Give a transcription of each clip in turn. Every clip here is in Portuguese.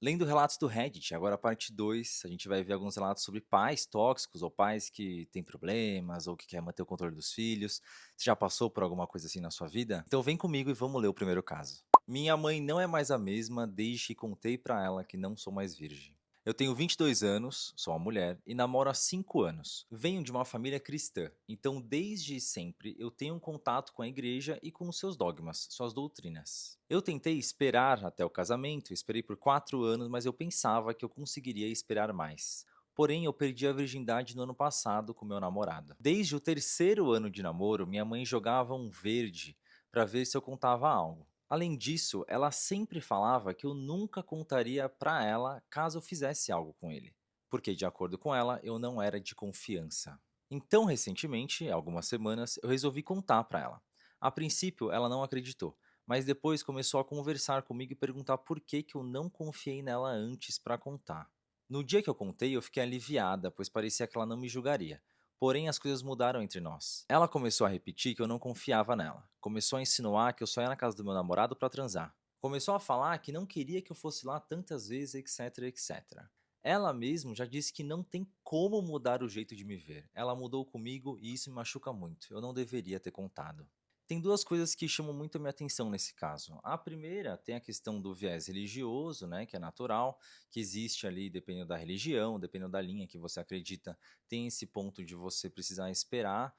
Lendo relatos do Reddit, agora a parte 2, a gente vai ver alguns relatos sobre pais tóxicos ou pais que têm problemas ou que querem manter o controle dos filhos. Você já passou por alguma coisa assim na sua vida? Então vem comigo e vamos ler o primeiro caso. Minha mãe não é mais a mesma desde que contei pra ela que não sou mais virgem. Eu tenho 22 anos, sou uma mulher e namoro há 5 anos. Venho de uma família cristã, então desde sempre eu tenho um contato com a igreja e com os seus dogmas, suas doutrinas. Eu tentei esperar até o casamento, esperei por 4 anos, mas eu pensava que eu conseguiria esperar mais. Porém, eu perdi a virgindade no ano passado com meu namorado. Desde o terceiro ano de namoro, minha mãe jogava um verde para ver se eu contava algo. Além disso, ela sempre falava que eu nunca contaria pra ela caso eu fizesse algo com ele, porque de acordo com ela, eu não era de confiança. Então, recentemente, há algumas semanas, eu resolvi contar pra ela. A princípio, ela não acreditou, mas depois começou a conversar comigo e perguntar por que que eu não confiei nela antes pra contar. No dia que eu contei, eu fiquei aliviada, pois parecia que ela não me julgaria. Porém, as coisas mudaram entre nós. Ela começou a repetir que eu não confiava nela. Começou a insinuar que eu só ia na casa do meu namorado pra transar. Começou a falar que não queria que eu fosse lá tantas vezes, etc, etc. Ela mesmo já disse que não tem como mudar o jeito de me ver. Ela mudou comigo e isso me machuca muito. Eu não deveria ter contado. Tem duas coisas que chamam muito a minha atenção nesse caso. A primeira tem a questão do viés religioso, né, que é natural, que existe ali dependendo da religião, dependendo da linha que você acredita, tem esse ponto de você precisar esperar,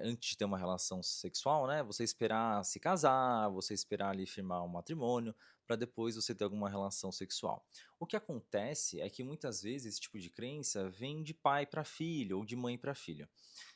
antes de ter uma relação sexual, né, você esperar se casar, você esperar ali firmar um matrimônio, para depois você ter alguma relação sexual. O que acontece é que muitas vezes esse tipo de crença vem de pai para filho ou de mãe para filho.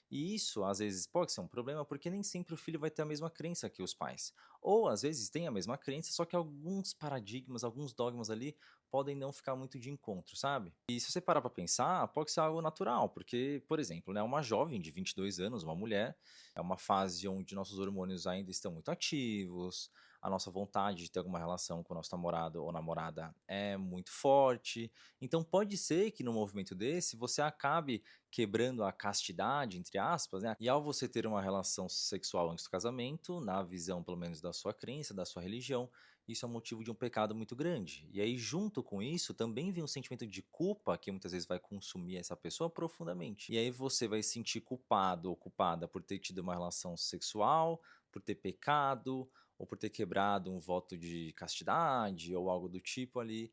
E isso, às vezes, pode ser um problema, porque nem sempre o filho vai ter a mesma crença que os pais. Ou, às vezes, tem a mesma crença, só que alguns paradigmas, alguns dogmas ali podem não ficar muito de encontro, sabe? E se você parar pra pensar, pode ser algo natural, porque, por exemplo, né, uma jovem de 22 anos, uma mulher, é uma fase onde nossos hormônios ainda estão muito ativos, a nossa vontade de ter alguma relação com o nosso namorado ou namorada é muito forte. Então, pode ser que num movimento desse você acabe quebrando a castidade, entre aspas, né? E ao você ter uma relação sexual antes do casamento, na visão pelo menos da sua crença, da sua religião, isso é um motivo de um pecado muito grande. E aí, junto com isso, também vem um sentimento de culpa que muitas vezes vai consumir essa pessoa profundamente. E aí você vai se sentir culpado ou culpada por ter tido uma relação sexual, por ter pecado, ou por ter quebrado um voto de castidade ou algo do tipo ali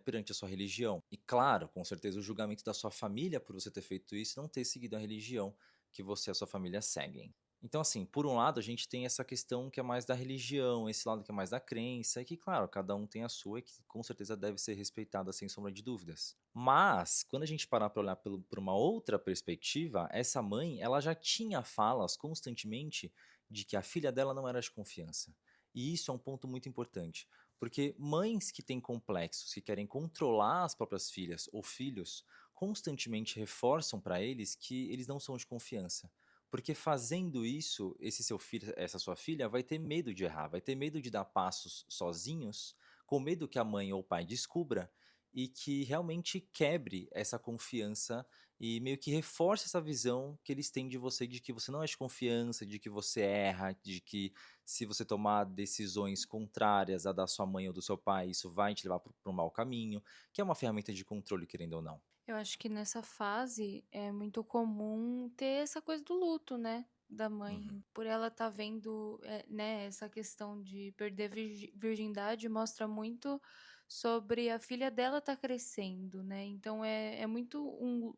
perante a sua religião. E claro, com certeza o julgamento da sua família por você ter feito isso e não ter seguido a religião que você e a sua família seguem. Então, assim, por um lado, a gente tem essa questão que é mais da religião, esse lado que é mais da crença, e que, claro, cada um tem a sua e que com certeza deve ser respeitada sem sombra de dúvidas. Mas, quando a gente parar para olhar por uma outra perspectiva, essa mãe, ela já tinha falas constantemente de que a filha dela não era de confiança. E isso é um ponto muito importante. Porque mães que têm complexos, que querem controlar as próprias filhas ou filhos, constantemente reforçam para eles que eles não são de confiança. Porque fazendo isso, esse seu filho, essa sua filha vai ter medo de errar, vai ter medo de dar passos sozinhos, com medo que a mãe ou o pai descubra e que realmente quebre essa confiança e meio que reforce essa visão que eles têm de você, de que você não é de confiança, de que você erra, de que se você tomar decisões contrárias à da sua mãe ou do seu pai, isso vai te levar para um mau caminho, que é uma ferramenta de controle, querendo ou não. Eu acho que nessa fase é muito comum ter essa coisa do luto, né, da Uhum. mãe. Por ela estar vendo, né, essa questão de perder virgindade mostra muito sobre a filha dela estar crescendo, né. Então é muito um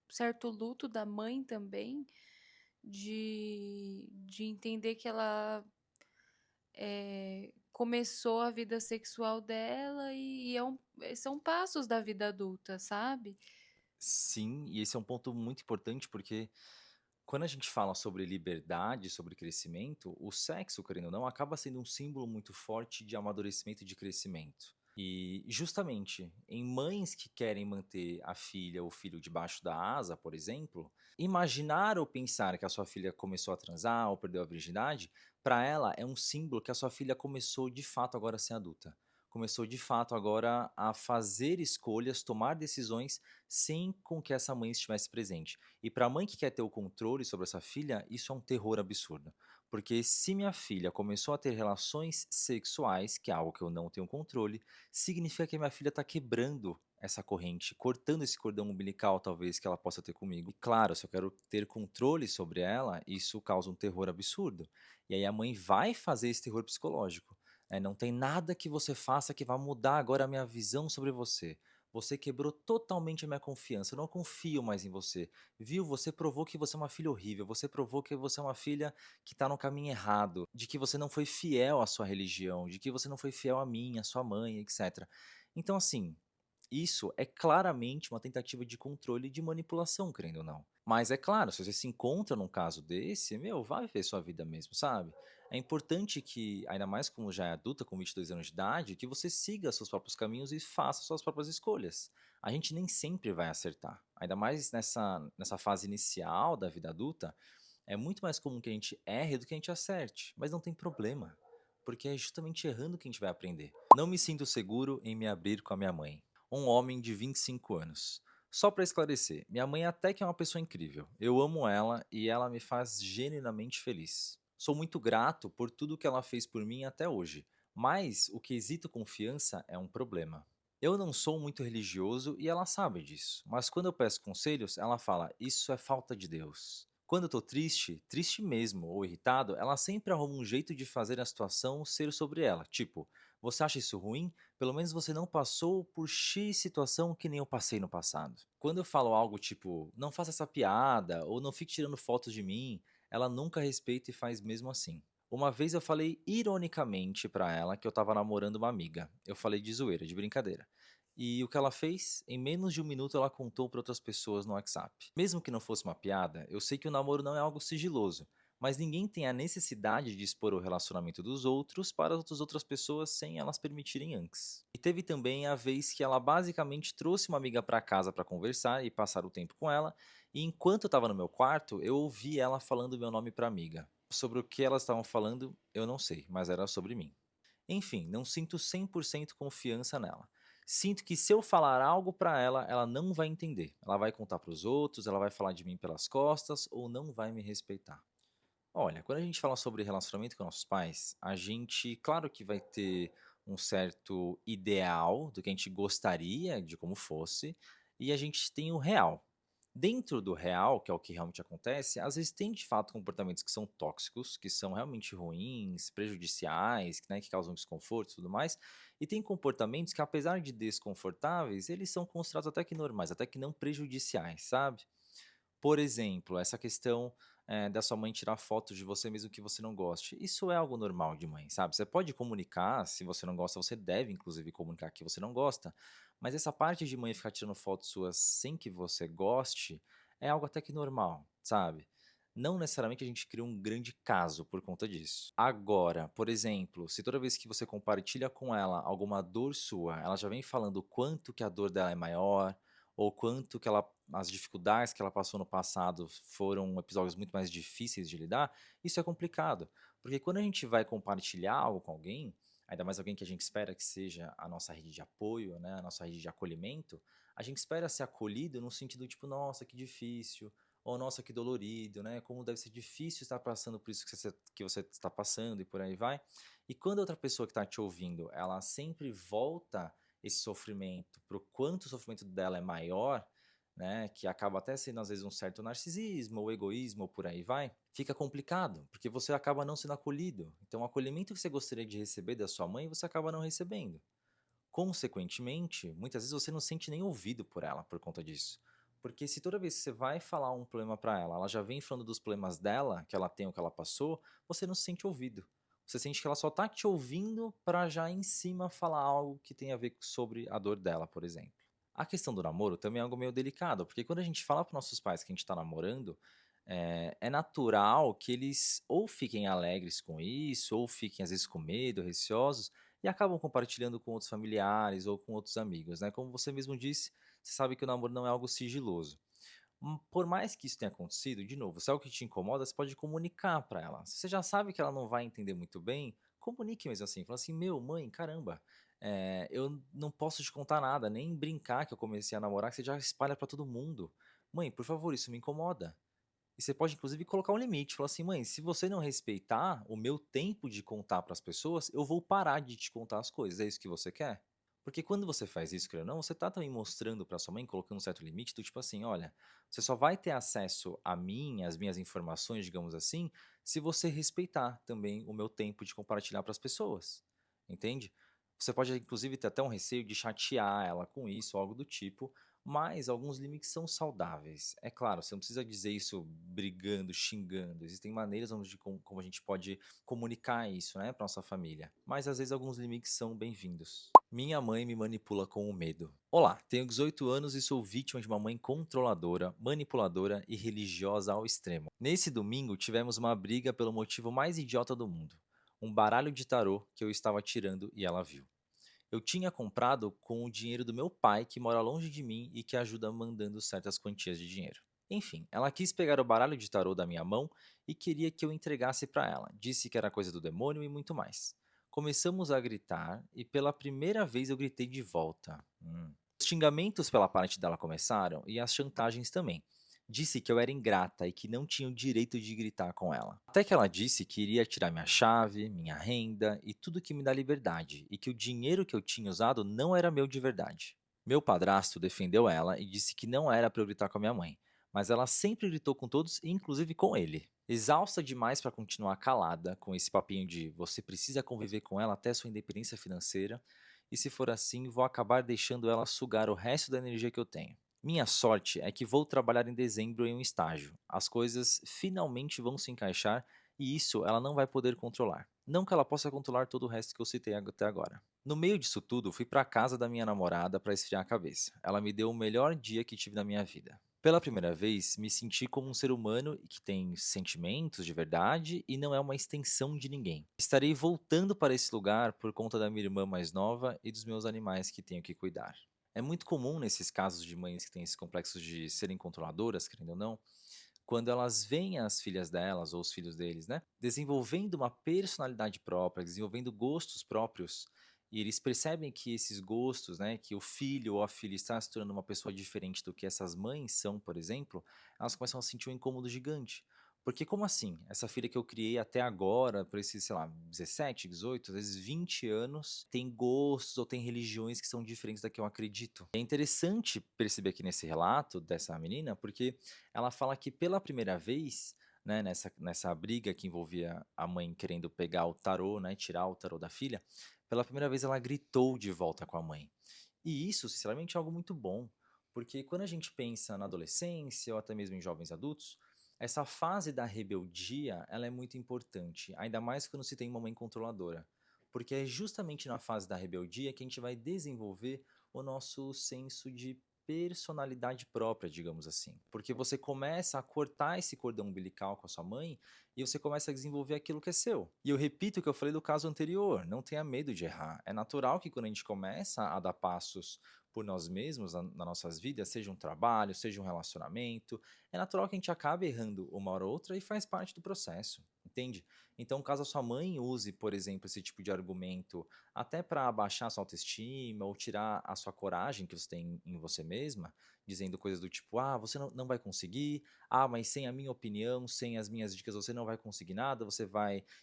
certo luto da mãe também, de entender que ela, começou a vida sexual dela e são passos da vida adulta, sabe. Sim, e esse é um ponto muito importante porque quando a gente fala sobre liberdade, sobre crescimento, o sexo, querendo ou não, acaba sendo um símbolo muito forte de amadurecimento e de crescimento. E justamente em mães que querem manter a filha ou o filho debaixo da asa, por exemplo, imaginar ou pensar que a sua filha começou a transar ou perdeu a virgindade, para ela é um símbolo que a sua filha começou de fato agora a ser adulta. Começou de fato agora a fazer escolhas, tomar decisões sem com que essa mãe estivesse presente. E para a mãe que quer ter o controle sobre essa filha, isso é um terror absurdo. Porque se minha filha começou a ter relações sexuais, que é algo que eu não tenho controle, significa que a minha filha está quebrando essa corrente, cortando esse cordão umbilical, talvez, que ela possa ter comigo. E claro, se eu quero ter controle sobre ela, isso causa um terror absurdo. E aí a mãe vai fazer esse terror psicológico. Não tem nada que você faça que vá mudar agora a minha visão sobre você. Você quebrou totalmente a minha confiança. Eu não confio mais em você. Viu? Você provou que você é uma filha horrível. Você provou que você é uma filha que está no caminho errado, de que você não foi fiel à sua religião, de que você não foi fiel a mim, à sua mãe, etc. Então, assim, isso é claramente uma tentativa de controle e de manipulação, querendo ou não. Mas é claro, se você se encontra num caso desse, meu, vai viver sua vida mesmo, sabe? É importante que, ainda mais como já é adulta, com 22 anos de idade, que você siga seus próprios caminhos e faça suas próprias escolhas. A gente nem sempre vai acertar. Ainda mais nessa fase inicial da vida adulta, é muito mais comum que a gente erre do que a gente acerte. Mas não tem problema, porque é justamente errando que a gente vai aprender. Não me sinto seguro em me abrir com a minha mãe, um homem de 25 anos. Só para esclarecer, minha mãe até que é uma pessoa incrível. Eu amo ela e ela me faz genuinamente feliz. Sou muito grato por tudo que ela fez por mim até hoje, mas o quesito confiança é um problema. Eu não sou muito religioso e ela sabe disso, mas quando eu peço conselhos, ela fala: Isso é falta de Deus. Quando eu tô triste, triste mesmo, ou irritado, ela sempre arruma um jeito de fazer a situação ser sobre ela. Tipo, você acha isso ruim? Pelo menos você não passou por X situação que nem eu passei no passado. Quando eu falo algo tipo, não faça essa piada, ou não fique tirando fotos de mim, ela nunca respeita e faz mesmo assim. Uma vez eu falei ironicamente pra ela que eu tava namorando uma amiga. Eu falei de zoeira, de brincadeira. E o que ela fez? Em menos de um minuto ela contou para outras pessoas no WhatsApp. Mesmo que não fosse uma piada, eu sei que o namoro não é algo sigiloso, mas ninguém tem a necessidade de expor o relacionamento dos outros para as outras pessoas sem elas permitirem antes. E teve também a vez que ela basicamente trouxe uma amiga para casa para conversar e passar o tempo com ela, e enquanto eu estava no meu quarto, eu ouvi ela falando meu nome para amiga. Sobre o que elas estavam falando, eu não sei, mas era sobre mim. Enfim, não sinto 100% confiança nela. Sinto que se eu falar algo pra ela, ela não vai entender. Ela vai contar para os outros, ela vai falar de mim pelas costas ou não vai me respeitar. Olha, quando a gente fala sobre relacionamento com nossos pais, a gente, claro que vai ter um certo ideal do que a gente gostaria de como fosse, e a gente tem o real. Dentro do real, que é o que realmente acontece, às vezes tem de fato comportamentos que são tóxicos, que são realmente ruins, prejudiciais, né, que causam desconforto e tudo mais, e tem comportamentos que, apesar de desconfortáveis, eles são considerados até que normais, até que não prejudiciais, sabe? Por exemplo, essa questão, da sua mãe tirar fotos de você mesmo que você não goste. Isso é algo normal de mãe, sabe. Você pode comunicar, se você não gosta, você deve inclusive comunicar que você não gosta, mas essa parte de mãe ficar tirando fotos suas sem que você goste, é algo até que normal, sabe. Não necessariamente a gente cria um grande caso por conta disso. Agora, por exemplo, se toda vez que você compartilha com ela alguma dor sua, ela já vem falando o quanto que a dor dela é maior, ou quanto que ela as dificuldades que ela passou no passado foram episódios muito mais difíceis de lidar, isso é complicado. Porque quando a gente vai compartilhar algo com alguém, ainda mais alguém que a gente espera que seja a nossa rede de apoio, né, a nossa rede de acolhimento, a gente espera ser acolhido no sentido tipo, nossa, que difícil, ou nossa, que dolorido, né? Como deve ser difícil estar passando por isso que você está passando e por aí vai. E quando a outra pessoa que está te ouvindo, ela sempre volta esse sofrimento, para o quanto o sofrimento dela é maior, né, que acaba até sendo às vezes um certo narcisismo ou egoísmo ou por aí vai, fica complicado, porque você acaba não sendo acolhido. Então, o acolhimento que você gostaria de receber da sua mãe, você acaba não recebendo. Consequentemente, muitas vezes você não se sente nem ouvido por ela por conta disso. Porque se toda vez que você vai falar um problema para ela, ela já vem falando dos problemas dela, que ela tem ou que ela passou, você não se sente ouvido. Você sente que ela só tá te ouvindo para já em cima falar algo que tem a ver sobre a dor dela, por exemplo. A questão do namoro também é algo meio delicado, porque quando a gente fala para nossos pais que a gente tá namorando, é natural que eles ou fiquem alegres com isso, ou fiquem às vezes com medo, receosos, e acabam compartilhando com outros familiares ou com outros amigos, né? Como você mesmo disse, você sabe que o namoro não é algo sigiloso. Por mais que isso tenha acontecido, de novo, se é algo que te incomoda, você pode comunicar para ela. Se você já sabe que ela não vai entender muito bem, comunique mesmo assim. Fala assim, meu, mãe, caramba, eu não posso te contar nada, nem brincar que eu comecei a namorar, que você já espalha para todo mundo. Mãe, por favor, isso me incomoda. E você pode inclusive colocar um limite, falar assim: "Mãe, se você não respeitar o meu tempo de contar para as pessoas, eu vou parar de te contar as coisas, é isso que você quer?". Porque quando você faz isso, querendo ou não, você tá também mostrando para sua mãe, colocando um certo limite do tipo assim: "Olha, você só vai ter acesso a mim, às minhas informações, digamos assim, se você respeitar também o meu tempo de compartilhar para as pessoas", entende? Você pode inclusive ter até um receio de chatear ela com isso ou algo do tipo, mas alguns limites são saudáveis. É claro, você não precisa dizer isso brigando, xingando. Existem maneiras onde como a gente pode comunicar isso, né, para nossa família. Mas às vezes alguns limites são bem-vindos. Minha mãe me manipula com o medo. Olá, tenho 18 anos e sou vítima de uma mãe controladora, manipuladora e religiosa ao extremo. Nesse domingo tivemos uma briga pelo motivo mais idiota do mundo. Um baralho de tarô que eu estava tirando e ela viu. Eu tinha comprado com o dinheiro do meu pai, que mora longe de mim e que ajuda mandando certas quantias de dinheiro. Enfim, ela quis pegar o baralho de tarô da minha mão e queria que eu entregasse para ela. Disse que era coisa do demônio e muito mais. Começamos a gritar e pela primeira vez eu gritei de volta. Os xingamentos pela parte dela começaram e as chantagens também. Disse que eu era ingrata e que não tinha o direito de gritar com ela. Até que ela disse que iria tirar minha chave, minha renda e tudo que me dá liberdade, e que o dinheiro que eu tinha usado não era meu de verdade. Meu padrasto defendeu ela e disse que não era para eu gritar com a minha mãe, mas ela sempre gritou com todos, inclusive com ele. Exausta demais para continuar calada com esse papinho de você precisa conviver com ela até sua independência financeira, e se for assim, vou acabar deixando ela sugar o resto da energia que eu tenho. Minha sorte é que vou trabalhar em dezembro em um estágio. As coisas finalmente vão se encaixar e isso ela não vai poder controlar. Não que ela possa controlar todo o resto que eu citei até agora. No meio disso tudo, fui para casa da minha namorada para esfriar a cabeça. Ela me deu o melhor dia que tive na minha vida. Pela primeira vez, me senti como um ser humano que tem sentimentos de verdade e não é uma extensão de ninguém. Estarei voltando para esse lugar por conta da minha irmã mais nova e dos meus animais que tenho que cuidar. É muito comum nesses casos de mães que têm esses complexos de serem controladoras, querendo ou não, quando elas veem as filhas delas ou os filhos deles, né, desenvolvendo uma personalidade própria, desenvolvendo gostos próprios, e eles percebem que esses gostos, né, que o filho ou a filha está se tornando uma pessoa diferente do que essas mães são, por exemplo, elas começam a sentir um incômodo gigante. Porque como assim? Essa filha que eu criei até agora, por esses, sei lá, 17, 18, às vezes 20 anos, tem gostos ou tem religiões que são diferentes da que eu acredito. É interessante perceber aqui nesse relato dessa menina, porque ela fala que pela primeira vez, né, nessa briga que envolvia a mãe querendo pegar o tarô, né, tirar o tarô da filha, pela primeira vez ela gritou de volta com a mãe. E isso, sinceramente, é algo muito bom, porque quando a gente pensa na adolescência ou até mesmo em jovens adultos, essa fase da rebeldia, ela é muito importante, ainda mais quando se tem uma mãe controladora, porque é justamente na fase da rebeldia que a gente vai desenvolver o nosso senso de personalidade própria, digamos assim. Porque você começa a cortar esse cordão umbilical com a sua mãe e você começa a desenvolver aquilo que é seu. E eu repito o que eu falei do caso anterior, não tenha medo de errar. É natural que quando a gente começa a dar passos por nós mesmos nas nossas vidas, seja um trabalho, seja um relacionamento, é natural que a gente acabe errando uma hora ou outra e faz parte do processo, entende? Então, caso a sua mãe use, por exemplo, esse tipo de argumento até para abaixar a sua autoestima ou tirar a sua coragem que você tem em você mesma, dizendo coisas do tipo, ah, você não vai conseguir, ah, mas sem a minha opinião, sem as minhas dicas, você não vai conseguir nada,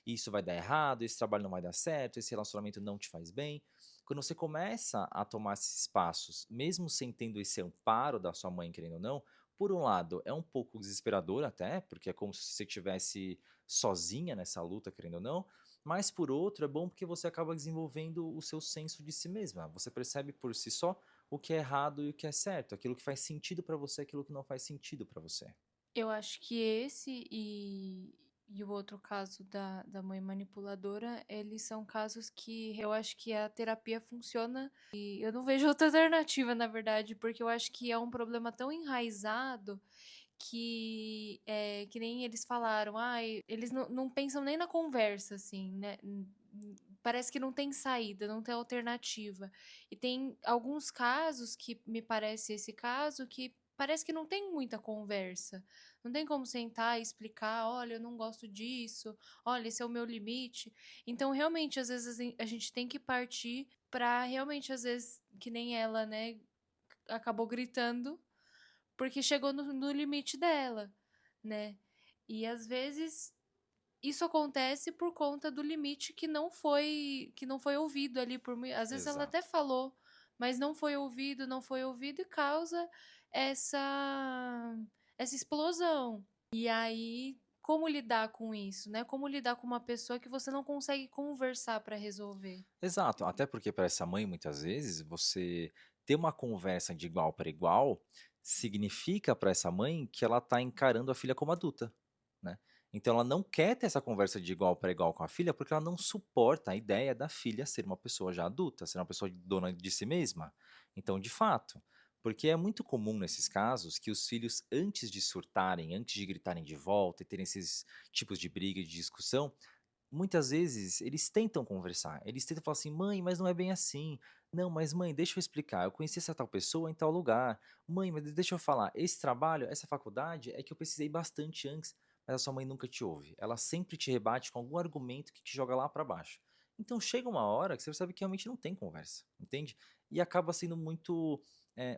isso vai dar errado, esse trabalho não vai dar certo, esse relacionamento não te faz bem. Quando você começa a tomar esses passos, mesmo sem tendo esse amparo da sua mãe, querendo ou não, por um lado, é um pouco desesperador até, porque é como se você estivesse sozinha nessa luta, querendo ou não, mas por outro, é bom porque você acaba desenvolvendo o seu senso de si mesma. Você percebe por si só o que é errado e o que é certo, aquilo que faz sentido pra você, aquilo que não faz sentido pra você. Eu acho que esse e o outro caso da mãe manipuladora, eles são casos que eu acho que a terapia funciona e eu não vejo outra alternativa, na verdade, porque eu acho que é um problema tão enraizado que é que nem eles falaram, ai, eles não pensam nem na conversa, assim, né? Parece que não tem saída, não tem alternativa. E tem alguns casos que me parece esse caso que parece que não tem muita conversa. Não tem como sentar e explicar, olha, eu não gosto disso, olha, esse é o meu limite. Então, realmente, às vezes a gente tem que partir para realmente, às vezes, que nem ela, né, acabou gritando porque chegou no limite dela, né? E às vezes isso acontece por conta do limite que não foi ouvido ali por mui às vezes ela até Exato. falou, mas não foi ouvido e causa essa essa explosão. E aí, como lidar com isso, né, como lidar com uma pessoa que você não consegue conversar para resolver. Exato, até porque para essa mãe, muitas vezes, você ter uma conversa de igual para igual, significa para essa mãe que ela está encarando a filha como adulta, né. Então ela não quer ter essa conversa de igual para igual com a filha, porque ela não suporta a ideia da filha ser uma pessoa já adulta, ser uma pessoa dona de si mesma. Então, de fato, porque é muito comum nesses casos que os filhos, antes de surtarem, antes de gritarem de volta e terem esses tipos de briga e de discussão, muitas vezes eles tentam conversar, eles tentam falar assim: "Mãe, mas não é bem assim. Não, mas mãe, deixa eu explicar, eu conheci essa tal pessoa em tal lugar. Mãe, mas deixa eu falar, esse trabalho, essa faculdade, é que eu precisei bastante antes", mas a sua mãe nunca te ouve. Ela sempre te rebate com algum argumento que te joga lá para baixo. Então chega uma hora que você percebe que realmente não tem conversa, entende? E acaba sendo muito,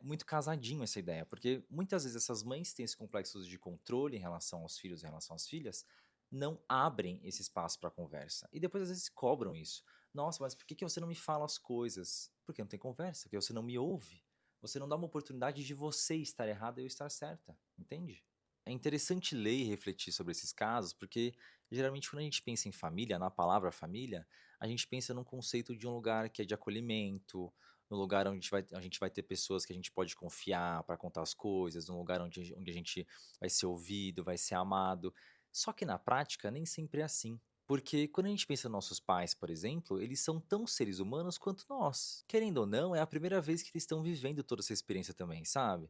muito casadinho essa ideia, porque muitas vezes essas mães têm esses complexos de controle em relação aos filhos, em relação às filhas, não abrem esse espaço para conversa. E depois às vezes cobram isso. Nossa, mas por que que você não me fala as coisas? Porque não tem conversa, porque você não me ouve. Você não dá uma oportunidade de você estar errada e eu estar certa, entende? É interessante ler e refletir sobre esses casos, porque geralmente quando a gente pensa em família, na palavra família, a gente pensa num conceito de um lugar que é de acolhimento, num lugar onde a gente vai ter pessoas que a gente pode confiar para contar as coisas, num lugar onde a gente vai ser ouvido, vai ser amado. Só que na prática nem sempre é assim. Porque quando a gente pensa nos nossos pais, por exemplo, eles são tão seres humanos quanto nós. Querendo ou não, é a primeira vez que eles estão vivendo toda essa experiência também, sabe?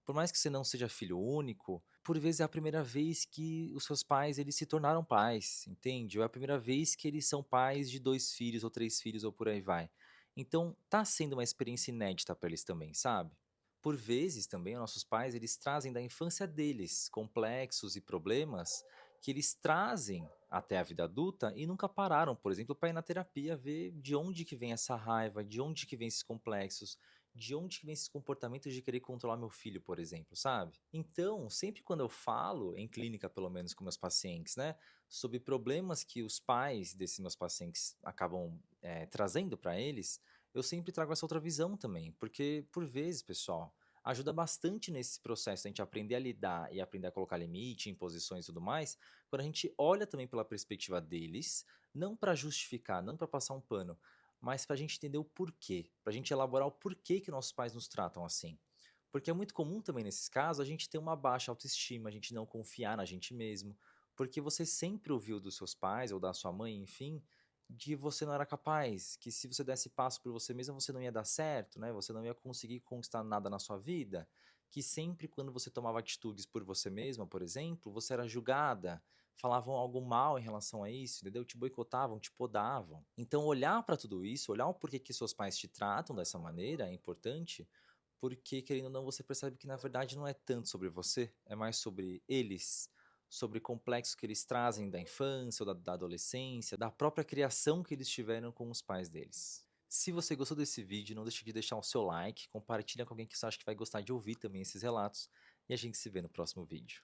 Por mais que você não seja filho único, por vezes é a primeira vez que os seus pais eles se tornaram pais, entende? Ou é a primeira vez que eles são pais de 2 filhos ou 3 filhos ou por aí vai. Então, tá sendo uma experiência inédita para eles também, sabe? Por vezes também os nossos pais eles trazem da infância deles complexos e problemas que eles trazem até a vida adulta e nunca pararam, por exemplo, para ir na terapia ver de onde que vem essa raiva, de onde que vem esses complexos, de onde que vem esses comportamentos de querer controlar meu filho, por exemplo, sabe? Então, sempre quando eu falo, em clínica pelo menos com meus pacientes, né, sobre problemas que os pais desses meus pacientes acabam trazendo para eles, eu sempre trago essa outra visão também, porque por vezes, pessoal, ajuda bastante nesse processo, a gente aprender a lidar e aprender a colocar limite, imposições e tudo mais, quando a gente olha também pela perspectiva deles, não para justificar, não para passar um pano, mas para a gente entender o porquê, para a gente elaborar o porquê que nossos pais nos tratam assim. Porque é muito comum também nesses casos a gente ter uma baixa autoestima, a gente não confiar na gente mesmo, porque você sempre ouviu dos seus pais ou da sua mãe, enfim, de você não era capaz, que se você desse passo por você mesmo você não ia dar certo, né? Você não ia conseguir conquistar nada na sua vida, que sempre quando você tomava atitudes por você mesma, por exemplo, você era julgada, falavam algo mal em relação a isso, entendeu? Te boicotavam, te podavam. Então olhar para tudo isso, olhar o porquê que seus pais te tratam dessa maneira é importante, porque querendo ou não você percebe que na verdade não é tanto sobre você, é mais sobre eles, sobre complexos que eles trazem da infância ou da adolescência, da própria criação que eles tiveram com os pais deles. Se você gostou desse vídeo, não deixe de deixar o seu like, compartilha com alguém que você acha que vai gostar de ouvir também esses relatos, e a gente se vê no próximo vídeo.